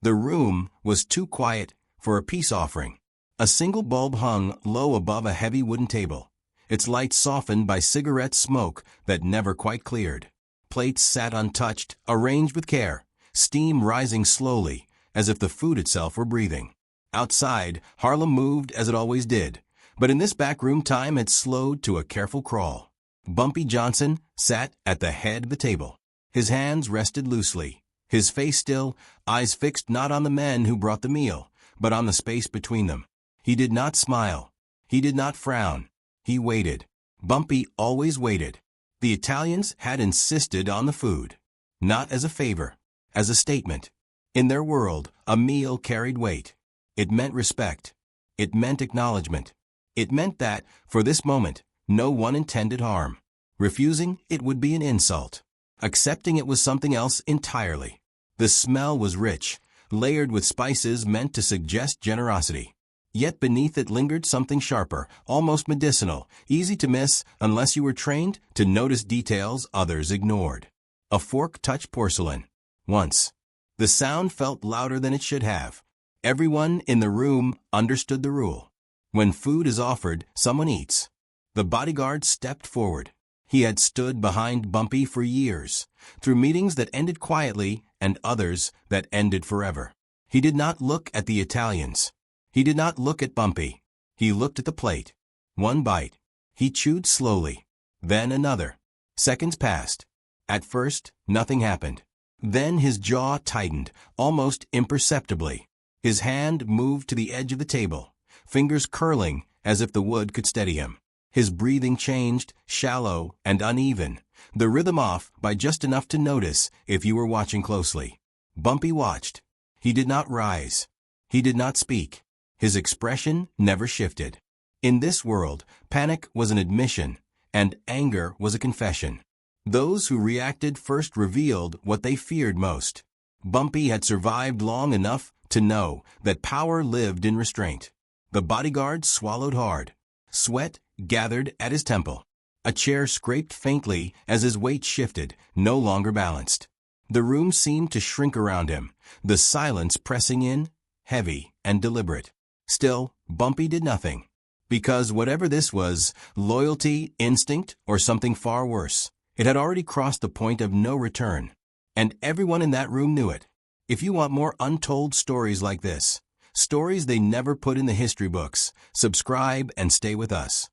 The room was too quiet for a peace offering. A single bulb hung low above a heavy wooden table, its light softened by cigarette smoke that never quite cleared. Plates sat untouched, arranged with care, steam rising slowly, as if the food itself were breathing. Outside, Harlem moved as it always did, but in this backroom time had slowed to a careful crawl. Bumpy Johnson sat at the head of the table. His hands rested loosely, his face still, eyes fixed not on the men who brought the meal, but on the space between them. He did not smile. He did not frown. He waited. Bumpy always waited. The Italians had insisted on the food, not as a favor, as a statement. In their world, a meal carried weight. It meant respect. It meant acknowledgement. It meant that, for this moment, no one intended harm. Refusing it would be an insult. Accepting it was something else entirely. The smell was rich, layered with spices meant to suggest generosity. Yet beneath it lingered something sharper, almost medicinal, easy to miss unless you were trained to notice details others ignored. A fork touched porcelain. Once. The sound felt louder than it should have. Everyone in the room understood the rule. When food is offered, someone eats. The bodyguard stepped forward. He had stood behind Bumpy for years, through meetings that ended quietly and others that ended forever. He did not look at the Italians. He did not look at Bumpy. He looked at the plate. One bite. He chewed slowly. Then another. Seconds passed. At first, nothing happened. Then his jaw tightened, almost imperceptibly. His hand moved to the edge of the table, fingers curling as if the wood could steady him. His breathing changed, shallow and uneven, the rhythm off by just enough to notice if you were watching closely. Bumpy watched. He did not rise. He did not speak. His expression never shifted. In this world, panic was an admission, and anger was a confession. Those who reacted first revealed what they feared most. Bumpy had survived long enough to know that power lived in restraint. The bodyguard swallowed hard. Sweat gathered at his temple. A chair scraped faintly as his weight shifted, no longer balanced. The room seemed to shrink around him, the silence pressing in, heavy and deliberate. Still, Bumpy did nothing. Because whatever this was, loyalty, instinct, or something far worse, it had already crossed the point of no return. And everyone in that room knew it. If you want more untold stories like this, stories they never put in the history books, subscribe and stay with us.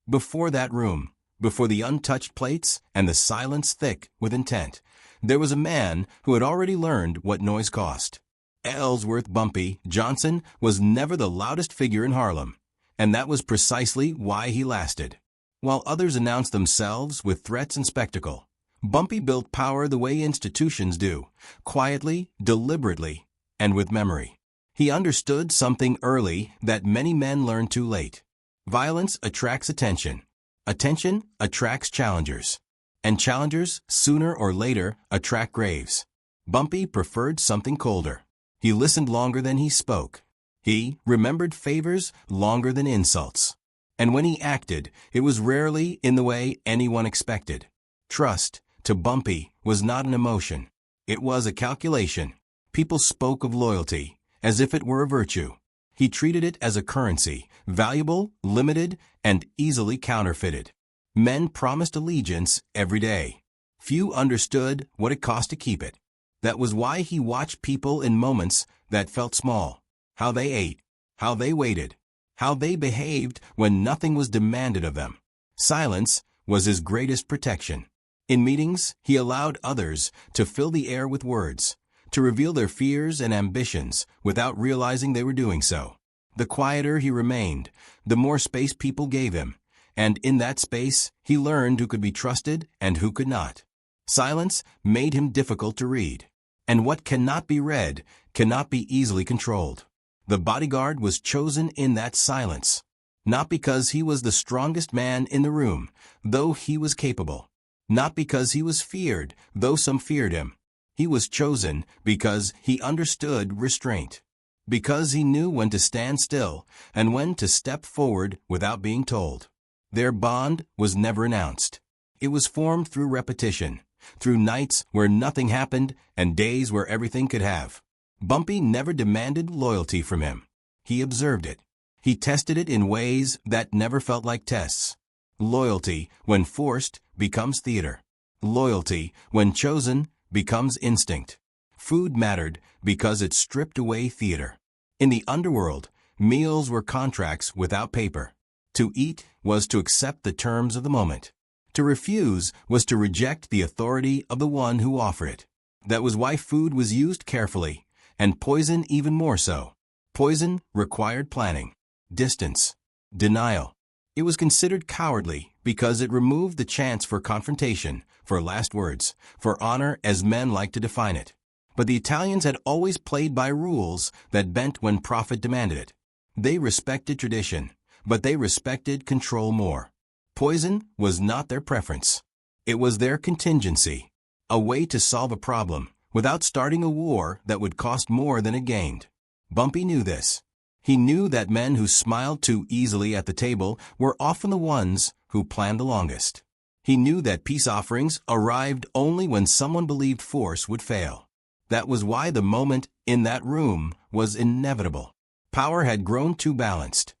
Before that room, before the untouched plates and the silence thick with intent, there was a man who had already learned what noise cost. Ellsworth Bumpy Johnson was never the loudest figure in Harlem, and that was precisely why he lasted. While others announced themselves with threats and spectacle, Bumpy built power the way institutions do, quietly, deliberately, and with memory. He understood something early that many men learn too late. Violence attracts attention. Attention attracts challengers. And challengers, sooner or later, attract graves. Bumpy preferred something colder. He listened longer than he spoke. He remembered favors longer than insults. And when he acted, it was rarely in the way anyone expected. Trust, to Bumpy, was not an emotion. It was a calculation. People spoke of loyalty as if it were a virtue. He treated it as a currency, valuable, limited, and easily counterfeited. Men promised allegiance every day. Few understood what it cost to keep it. That was why he watched people in moments that felt small. How they ate, how they waited, how they behaved when nothing was demanded of them. Silence was his greatest protection. In meetings, he allowed others to fill the air with words, to reveal their fears and ambitions without realizing they were doing so. The quieter he remained, the more space people gave him, and in that space he learned who could be trusted and who could not. Silence made him difficult to read, and what cannot be read cannot be easily controlled. The bodyguard was chosen in that silence, not because he was the strongest man in the room, though he was capable, not because he was feared, though some feared him. He was chosen because he understood restraint, because he knew when to stand still and when to step forward without being told. Their bond was never announced. It was formed through repetition, through nights where nothing happened and days where everything could have. Bumpy never demanded loyalty from him. He observed it. He tested it in ways that never felt like tests. Loyalty, when forced, becomes theater. Loyalty, when chosen, becomes instinct. Food mattered because it stripped away theater. In the underworld, meals were contracts without paper. To eat was to accept the terms of the moment. To refuse was to reject the authority of the one who offered it. That was why food was used carefully, and poison even more so. Poison required planning, distance, denial. It was considered cowardly because it removed the chance for confrontation, for last words, for honor as men like to define it. But the Italians had always played by rules that bent when profit demanded it. They respected tradition, but they respected control more. Poison was not their preference. It was their contingency, a way to solve a problem without starting a war that would cost more than it gained. Bumpy knew this. He knew that men who smiled too easily at the table were often the ones who planned the longest. He knew that peace offerings arrived only when someone believed force would fail. That was why the moment in that room was inevitable. Power had grown too balanced,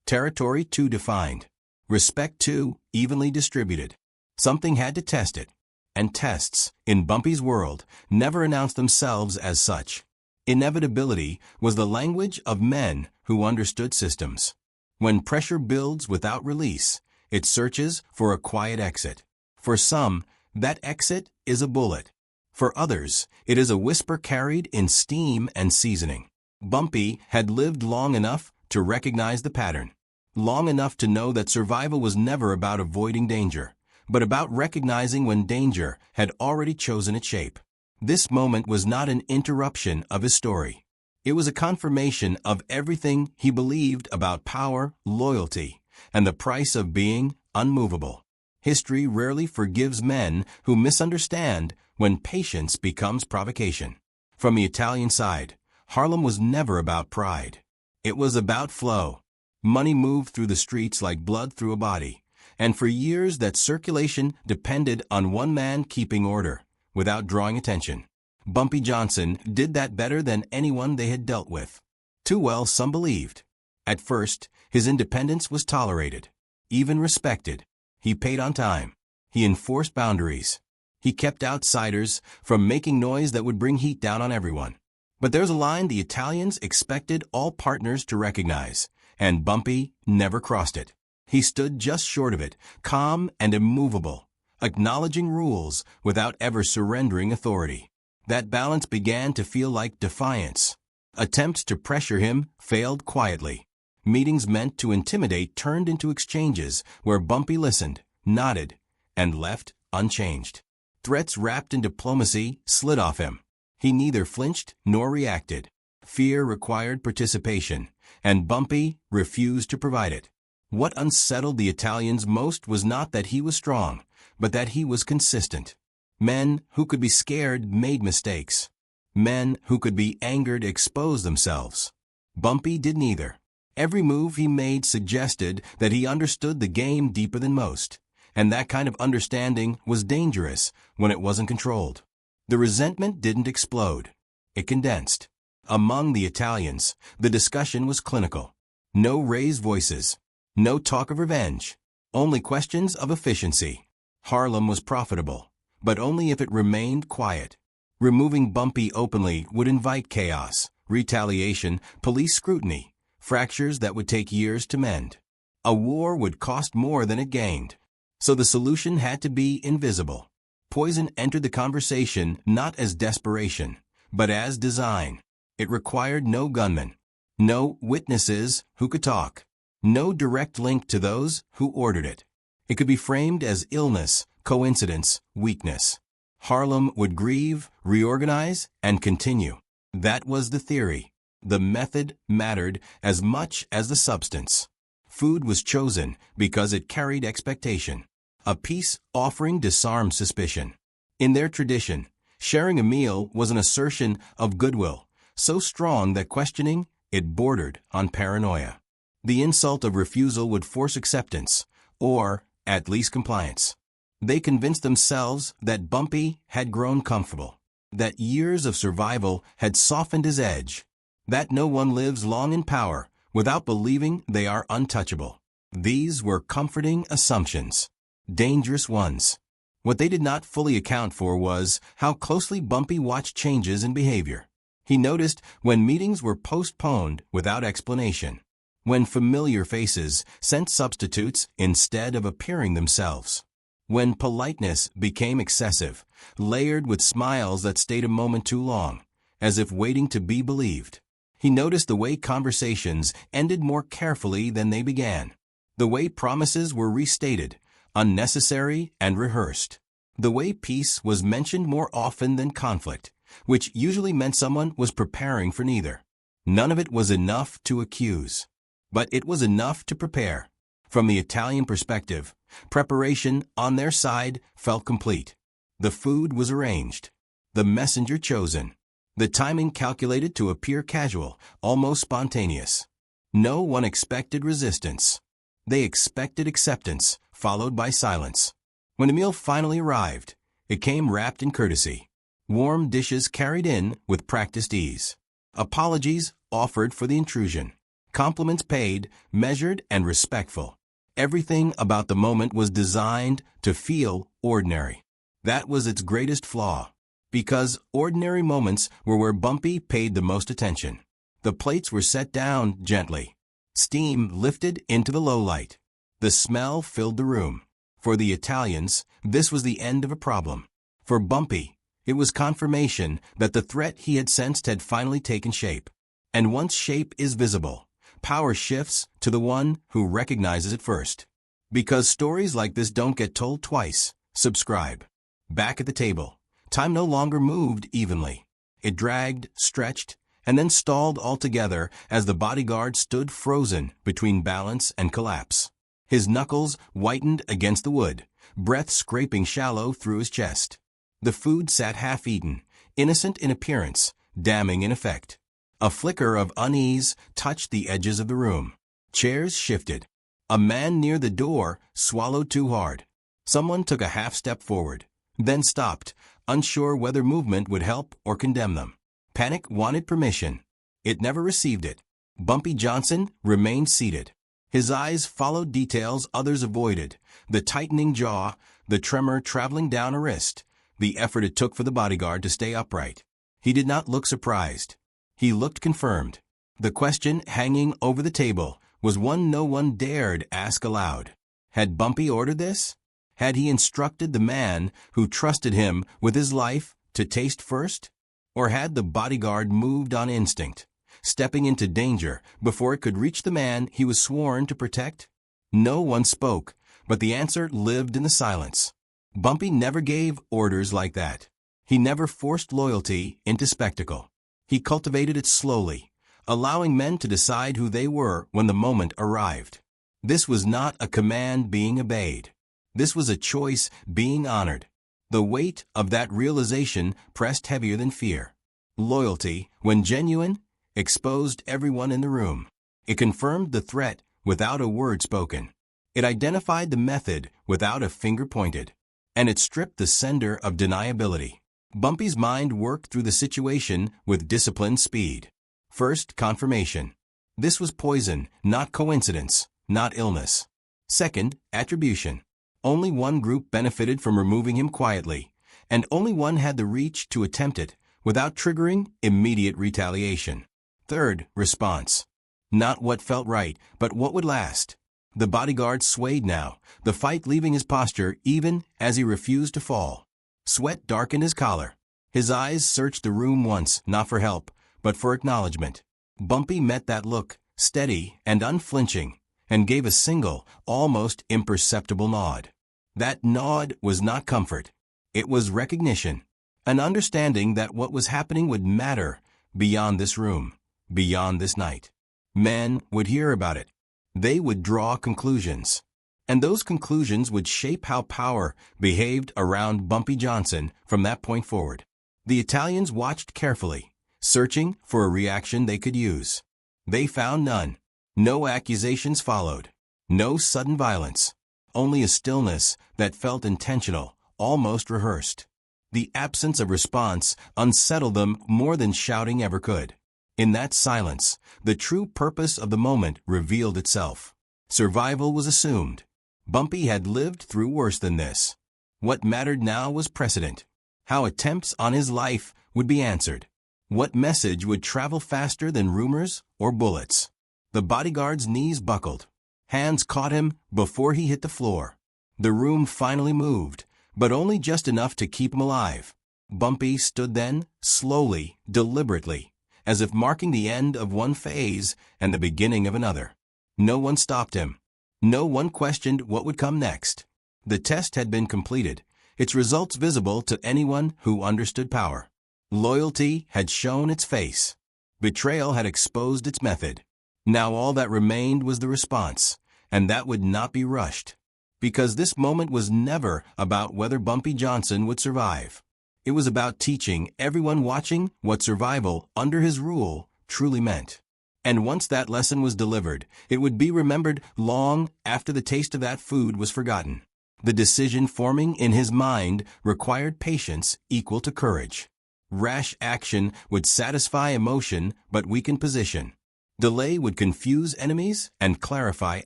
territory too defined, respect too evenly distributed. Something had to test it, and tests, in Bumpy's world, never announced themselves as such. Inevitability was the language of men who understood systems. When pressure builds without release, it searches for a quiet exit. For some, that exit is a bullet. For others, it is a whisper carried in steam and seasoning. Bumpy had lived long enough to recognize the pattern. Long enough to know that survival was never about avoiding danger, but about recognizing when danger had already chosen its shape. This moment was not an interruption of his story. It was a confirmation of everything he believed about power, loyalty, and the price of being unmovable. History rarely forgives men who misunderstand when patience becomes provocation. From the Italian side, Harlem was never about pride. It was about flow. Money moved through the streets like blood through a body, and for years that circulation depended on one man keeping order, without drawing attention. Bumpy Johnson did that better than anyone they had dealt with. Too well, some believed. At first, his independence was tolerated, even respected. He paid on time. He enforced boundaries. He kept outsiders from making noise that would bring heat down on everyone. But there's a line the Italians expected all partners to recognize, and Bumpy never crossed it. He stood just short of it, calm and immovable, acknowledging rules without ever surrendering authority. That balance began to feel like defiance. Attempts to pressure him failed quietly. Meetings meant to intimidate turned into exchanges where Bumpy listened, nodded, and left unchanged. Threats wrapped in diplomacy slid off him. He neither flinched nor reacted. Fear required participation, and Bumpy refused to provide it. What unsettled the Italians most was not that he was strong, but that he was consistent. Men who could be scared made mistakes. Men who could be angered exposed themselves. Bumpy did neither. Every move he made suggested that he understood the game deeper than most, and that kind of understanding was dangerous when it wasn't controlled. The resentment didn't explode. It condensed. Among the Italians, the discussion was clinical. No raised voices. No talk of revenge. Only questions of efficiency. Harlem was profitable, but only if it remained quiet. Removing Bumpy openly would invite chaos, retaliation, police scrutiny, fractures that would take years to mend. A war would cost more than it gained. So the solution had to be invisible. Poison entered the conversation not as desperation, but as design. It required no gunmen, no witnesses who could talk, no direct link to those who ordered it. It could be framed as illness, coincidence, weakness. Harlem would grieve, reorganize, and continue. That was the theory. The method mattered as much as the substance. Food was chosen because it carried expectation. A peace offering disarmed suspicion. In their tradition, sharing a meal was an assertion of goodwill, so strong that questioning it bordered on paranoia. The insult of refusal would force acceptance, or at least compliance. They convinced themselves that Bumpy had grown comfortable. that years of survival had softened his edge, that no one lives long in power without believing they are untouchable. These were comforting assumptions, dangerous ones. What they did not fully account for was how closely Bumpy watched changes in behavior. He noticed when meetings were postponed without explanation, when familiar faces sent substitutes instead of appearing themselves, when politeness became excessive, layered with smiles that stayed a moment too long, as if waiting to be believed. He noticed the way conversations ended more carefully than they began, the way promises were restated, unnecessary and rehearsed, the way peace was mentioned more often than conflict, which usually meant someone was preparing for neither. None of it was enough to accuse, but it was enough to prepare. From the Italian perspective, preparation on their side felt complete. The food was arranged, the messenger chosen, the timing calculated to appear casual, almost spontaneous. No one expected resistance. They expected acceptance, followed by silence. When the meal finally arrived, it came wrapped in courtesy. Warm dishes carried in with practiced ease. Apologies offered for the intrusion. Compliments paid, measured and respectful. Everything about the moment was designed to feel ordinary. That was its greatest flaw, because ordinary moments were where Bumpy paid the most attention. The plates were set down gently. Steam lifted into the low light. The smell filled the room. For the Italians, this was the end of a problem. For Bumpy, it was confirmation that the threat he had sensed had finally taken shape. And once shape is visible, power shifts to the one who recognizes it first. Because stories like this don't get told twice. Subscribe. Back at the table, time no longer moved evenly. It dragged, stretched, and then stalled altogether as the bodyguard stood frozen between balance and collapse. His knuckles whitened against the wood, breath scraping shallow through his chest. The food sat half-eaten, innocent in appearance, damning in effect. A flicker of unease touched the edges of the room. Chairs shifted. A man near the door swallowed too hard. Someone took a half-step forward, then stopped, unsure whether movement would help or condemn them. Panic wanted permission. It never received it. Bumpy Johnson remained seated. His eyes followed details others avoided, the tightening jaw, the tremor traveling down a wrist, the effort it took for the bodyguard to stay upright. He did not look surprised. He looked confirmed. The question hanging over the table was one no one dared ask aloud. Had Bumpy ordered this? Had he instructed the man who trusted him with his life to taste first? Or had the bodyguard moved on instinct, stepping into danger before it could reach the man he was sworn to protect? No one spoke, but the answer lived in the silence. Bumpy never gave orders like that. He never forced loyalty into spectacle. He cultivated it slowly, allowing men to decide who they were when the moment arrived. This was not a command being obeyed. This was a choice being honored. The weight of that realization pressed heavier than fear. Loyalty, when genuine, exposed everyone in the room. It confirmed the threat without a word spoken. It identified the method without a finger pointed. And it stripped the sender of deniability. Bumpy's mind worked through the situation with disciplined speed. First, confirmation. This was poison, not coincidence, not illness. Second, attribution. Only one group benefited from removing him quietly, and only one had the reach to attempt it without triggering immediate retaliation. Third, response. Not what felt right, but what would last. The bodyguard swayed now, the fight leaving his posture even as he refused to fall. Sweat darkened his collar. His eyes searched the room once, not for help, but for acknowledgement. Bumpy met that look, steady and unflinching, and gave a single, almost imperceptible nod. That nod was not comfort. It was recognition, an understanding that what was happening would matter beyond this room, beyond this night. Men would hear about it. They would draw conclusions. And those conclusions would shape how power behaved around Bumpy Johnson from that point forward. The Italians watched carefully, searching for a reaction they could use. They found none. No accusations followed. No sudden violence. Only a stillness that felt intentional, almost rehearsed. The absence of response unsettled them more than shouting ever could. In that silence, the true purpose of the moment revealed itself. Survival was assumed. Bumpy had lived through worse than this. What mattered now was precedent. How attempts on his life would be answered. What message would travel faster than rumors or bullets? The bodyguard's knees buckled. Hands caught him before he hit the floor. The room finally moved, but only just enough to keep him alive. Bumpy stood then, slowly, deliberately, as if marking the end of one phase and the beginning of another. No one stopped him. No one questioned what would come next. The test had been completed, its results visible to anyone who understood power. Loyalty had shown its face. Betrayal had exposed its method. Now all that remained was the response, and that would not be rushed. Because this moment was never about whether Bumpy Johnson would survive. It was about teaching everyone watching what survival under his rule truly meant. And once that lesson was delivered, it would be remembered long after the taste of that food was forgotten. The decision forming in his mind required patience equal to courage. Rash action would satisfy emotion but weaken position. Delay would confuse enemies and clarify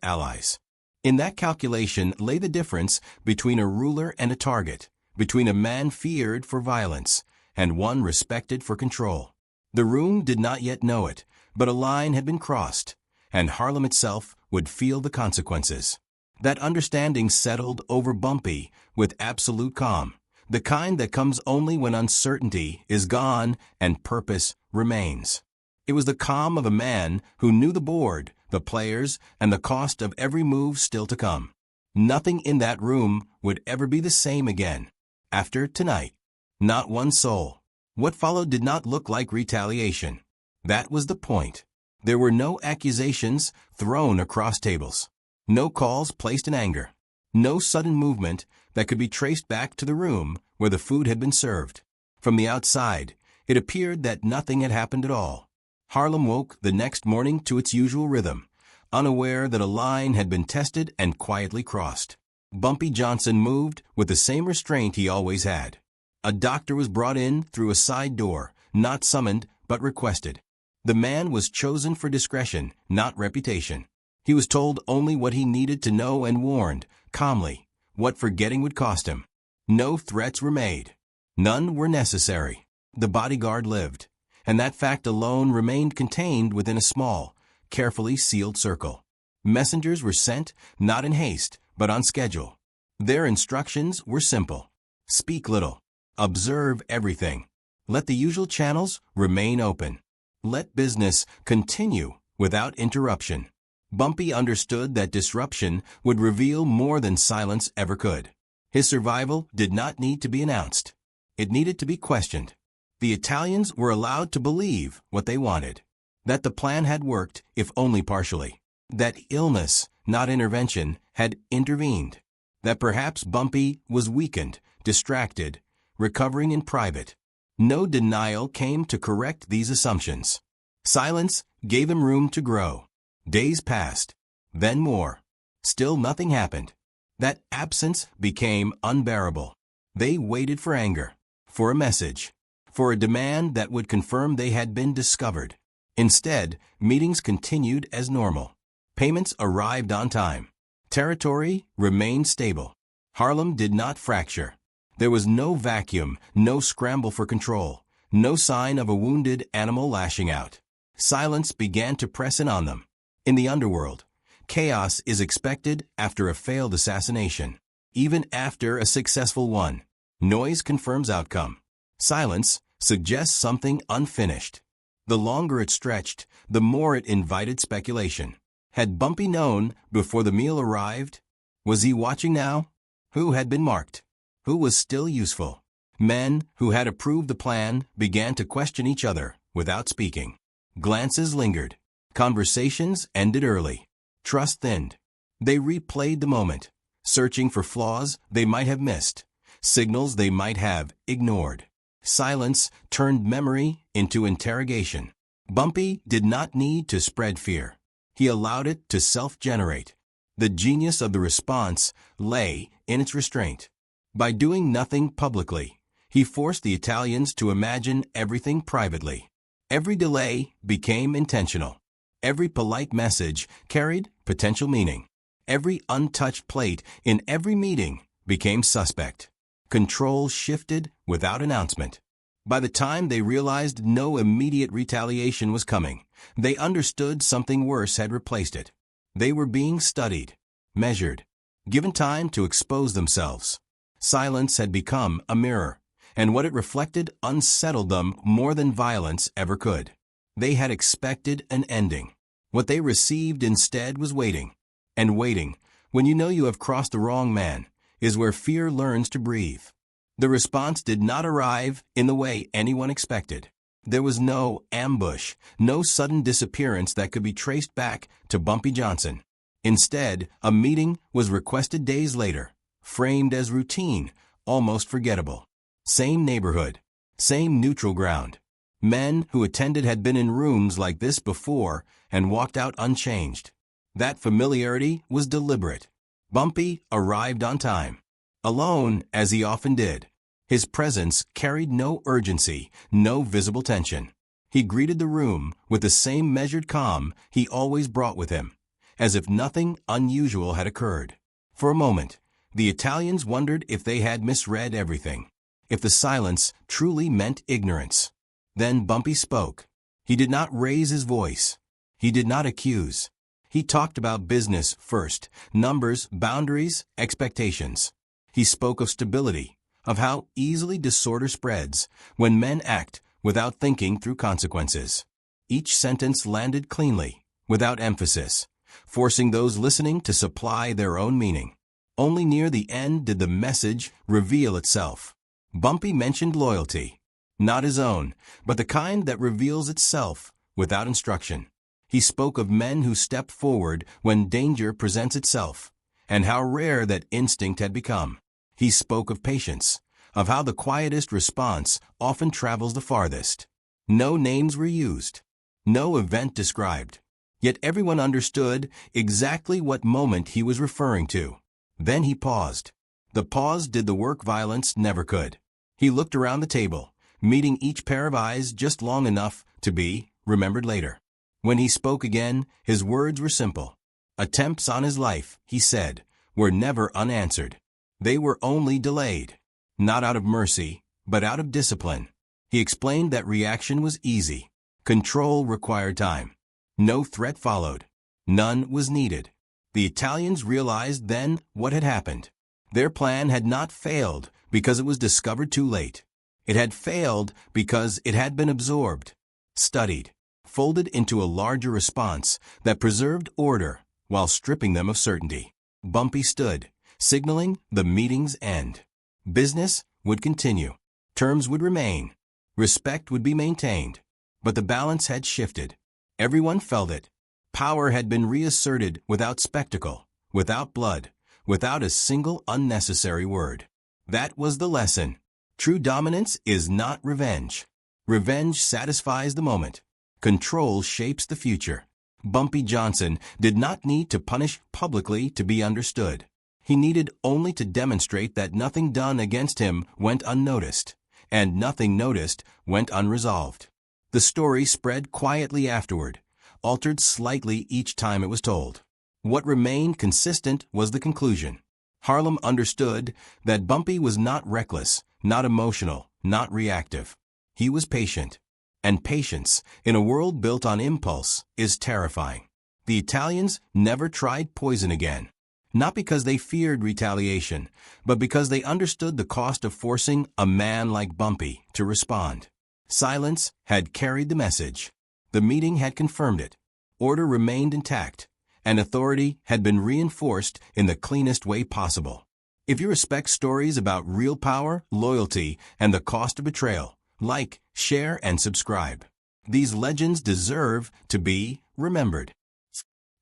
allies. In that calculation lay the difference between a ruler and a target, between a man feared for violence and one respected for control. The room did not yet know it, but a line had been crossed, and Harlem itself would feel the consequences. That understanding settled over Bumpy with absolute calm, the kind that comes only when uncertainty is gone and purpose remains. It was the calm of a man who knew the board, the players, and the cost of every move still to come. Nothing in that room would ever be the same again. After tonight, not one soul. What followed did not look like retaliation. That was the point. There were no accusations thrown across tables. No calls placed in anger. No sudden movement that could be traced back to the room where the food had been served. From the outside, it appeared that nothing had happened at all. Harlem woke the next morning to its usual rhythm, unaware that a line had been tested and quietly crossed. Bumpy Johnson moved with the same restraint he always had. A doctor was brought in through a side door, not summoned but requested. The man was chosen for discretion, not reputation. He was told only what he needed to know and warned, calmly, what forgetting would cost him. No threats were made. None were necessary. The bodyguard lived, and that fact alone remained contained within a small, carefully sealed circle. Messengers were sent, not in haste, but on schedule. Their instructions were simple. Speak little. Observe everything. Let the usual channels remain open. Let business continue without interruption. Bumpy understood that disruption would reveal more than silence ever could. His survival did not need to be announced. It needed to be questioned. The Italians were allowed to believe what they wanted. That the plan had worked, if only partially. That illness, not intervention, had intervened. That perhaps Bumpy was weakened, distracted, recovering in private. No denial came to correct these assumptions. Silence gave him room to grow. Days passed, then more. Still nothing happened. That absence became unbearable. They waited for anger, for a message, for a demand that would confirm they had been discovered. Instead, meetings continued as normal. Payments arrived on time. Territory remained stable. Harlem did not fracture. There was no vacuum, no scramble for control, no sign of a wounded animal lashing out. Silence began to press in on them. In the underworld, chaos is expected after a failed assassination. Even after a successful one, noise confirms outcome. Silence suggests something unfinished. The longer it stretched, the more it invited speculation. Had Bumpy known before the meal arrived? Was he watching now? Who had been marked? Who was still useful? Men who had approved the plan began to question each other without speaking. Glances lingered. Conversations ended early. Trust thinned. They replayed the moment, searching for flaws they might have missed, signals they might have ignored. Silence turned memory into interrogation. Bumpy did not need to spread fear. He allowed it to self-generate. The genius of the response lay in its restraint. By doing nothing publicly, He forced the Italians to imagine everything privately. Every delay became intentional. Every polite message carried potential meaning. Every untouched plate in every meeting became suspect. Control shifted without announcement. By the time they realized no immediate retaliation was coming, they understood something worse had replaced it. They were being studied, measured, given time to expose themselves. Silence had become a mirror, and what it reflected unsettled them more than violence ever could. They had expected an ending. What they received instead was waiting. And waiting, when you know you have crossed the wrong man, is where fear learns to breathe. The response did not arrive in the way anyone expected. There was no ambush, no sudden disappearance that could be traced back to Bumpy Johnson. Instead, a meeting was requested days later, framed as routine, almost forgettable. Same neighborhood, same neutral ground. Men who attended had been in rooms like this before and walked out unchanged. That familiarity was deliberate. Bumpy arrived on time. Alone, as he often did. His presence carried no urgency, no visible tension. He greeted the room with the same measured calm he always brought with him, as if nothing unusual had occurred. For a moment, the Italians wondered if they had misread everything, if the silence truly meant ignorance. Then Bumpy spoke. He did not raise his voice. He did not accuse. He talked about business first, numbers, boundaries, expectations. He spoke of stability, of how easily disorder spreads when men act without thinking through consequences. Each sentence landed cleanly, without emphasis, forcing those listening to supply their own meaning. Only near the end did the message reveal itself. Bumpy mentioned loyalty, not his own, but the kind that reveals itself without instruction. He spoke of men who step forward when danger presents itself, and how rare that instinct had become. He spoke of patience, of how the quietest response often travels the farthest. No names were used, no event described, yet everyone understood exactly what moment he was referring to. Then he paused. The pause did the work violence never could. He looked around the table, meeting each pair of eyes just long enough to be remembered later. When he spoke again, his words were simple. Attempts on his life, he said, were never unanswered. They were only delayed, not out of mercy, but out of discipline. He explained that reaction was easy. Control required time. No threat followed. None was needed. The Italians realized then what had happened. Their plan had not failed because it was discovered too late. It had failed because it had been absorbed, studied, folded into a larger response that preserved order while stripping them of certainty. Bumpy stood, signaling the meeting's end. Business would continue. Terms would remain. Respect would be maintained. But the balance had shifted. Everyone felt it. Power had been reasserted without spectacle, without blood, without a single unnecessary word. That was the lesson. True dominance is not revenge. Revenge satisfies the moment. Control shapes the future. Bumpy Johnson did not need to punish publicly to be understood. He needed only to demonstrate that nothing done against him went unnoticed, and nothing noticed went unresolved. The story spread quietly afterward, altered slightly each time it was told. What remained consistent was the conclusion. Harlem understood that Bumpy was not reckless, not emotional, not reactive. He was patient. And patience, in a world built on impulse, is terrifying. The Italians never tried poison again. Not because they feared retaliation, but because they understood the cost of forcing a man like Bumpy to respond. Silence had carried the message. The meeting had confirmed it. Order remained intact, and authority had been reinforced in the cleanest way possible. If you respect stories about real power, loyalty, and the cost of betrayal, like, share, and subscribe. These legends deserve to be remembered.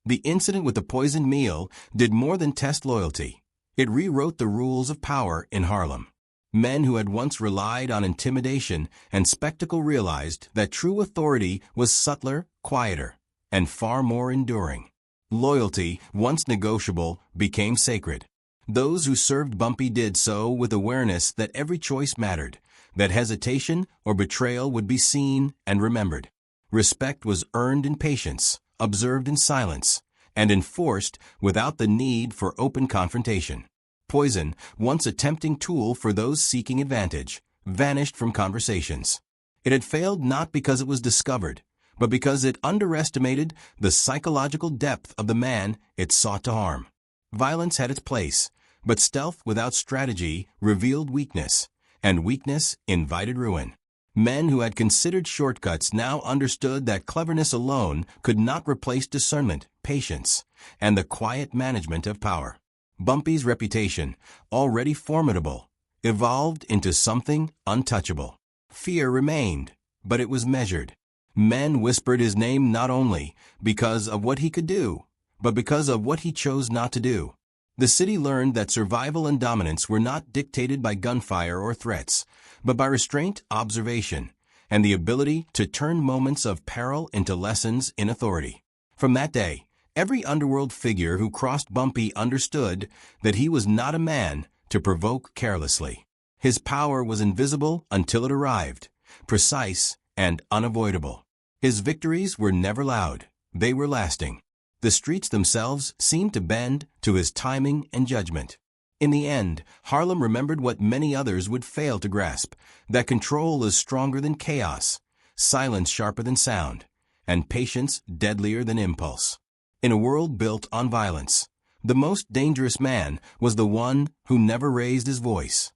The incident with the poisoned meal did more than test loyalty. It rewrote the rules of power in Harlem. Men who had once relied on intimidation and spectacle realized that true authority was subtler, quieter, and far more enduring. Loyalty, once negotiable, became sacred. Those who served Bumpy did so with awareness that every choice mattered, that hesitation or betrayal would be seen and remembered. Respect was earned in patience, observed in silence, and enforced without the need for open confrontation. Poison, once a tempting tool for those seeking advantage, vanished from conversations. It had failed not because it was discovered, but because it underestimated the psychological depth of the man it sought to harm. Violence had its place, but stealth without strategy revealed weakness, and weakness invited ruin. Men who had considered shortcuts now understood that cleverness alone could not replace discernment, patience, and the quiet management of power. Bumpy's reputation, already formidable, evolved into something untouchable. Fear remained, but it was measured. Men whispered his name not only because of what he could do, but because of what he chose not to do. The city learned that survival and dominance were not dictated by gunfire or threats, but by restraint, observation, and the ability to turn moments of peril into lessons in authority. From that day, every underworld figure who crossed Bumpy understood that he was not a man to provoke carelessly. His power was invisible until it arrived, precise and unavoidable. His victories were never loud, they were lasting. The streets themselves seemed to bend to his timing and judgment. In the end, Harlem remembered what many others would fail to grasp, that control is stronger than chaos, silence sharper than sound, and patience deadlier than impulse. In a world built on violence, the most dangerous man was the one who never raised his voice.